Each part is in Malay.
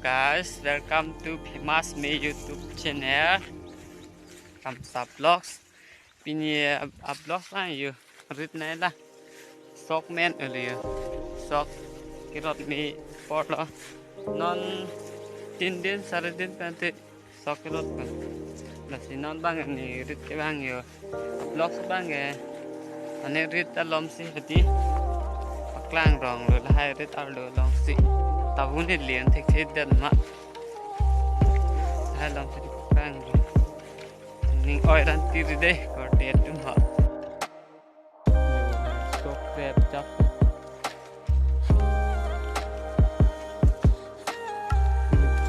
guys, welcome to Pimas Me YouTube channel. Kamsa vlogs. Pini vlogs lah you. Rit này là sok men earlier. Sok kirot mi port lo. Non tin din sare din pante sok kirot kan. Nasi non bang ni rit ke bang you. Vlogs bang ke. Ane rit alom si hati. Paklang rong lo hai rit aldo long si. Tabun ni lian thik thik dan mak. Hai long si paklang lo. Ning oi ran tiri deh kor tiat tu mak. Sok krep chap.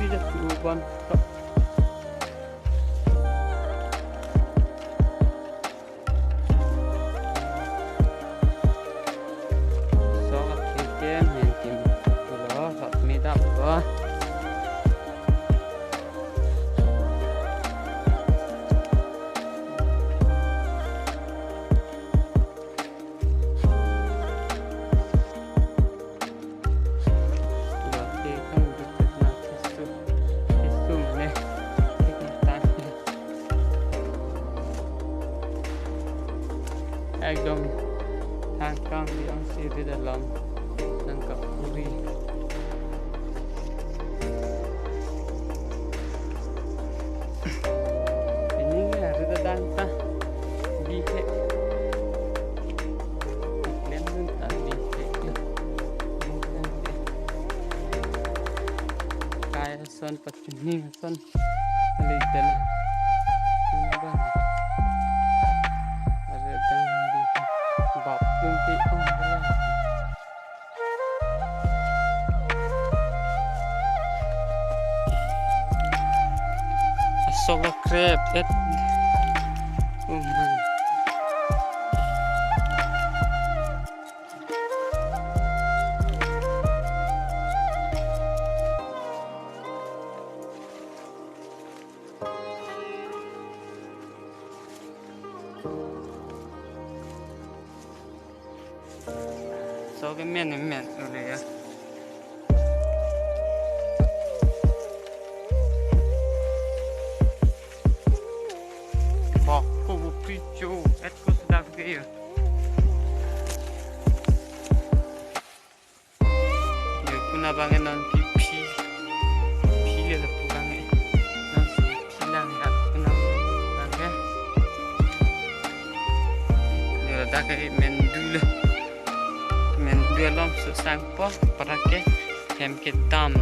Tidak tuan. Ekdom tangkang yang di dalam nangkap puri. Ini ada danta bihe. Iklan danta bihe. Kaya son pacuni son legal. Sok krep et sok men udah ya. Pichu, etko sedang gaya. Dia guna bangen non pi le la pugange. Non si pilang kat guna bangen. Dia dah ke mendul lom susang po para ke hem ke dam.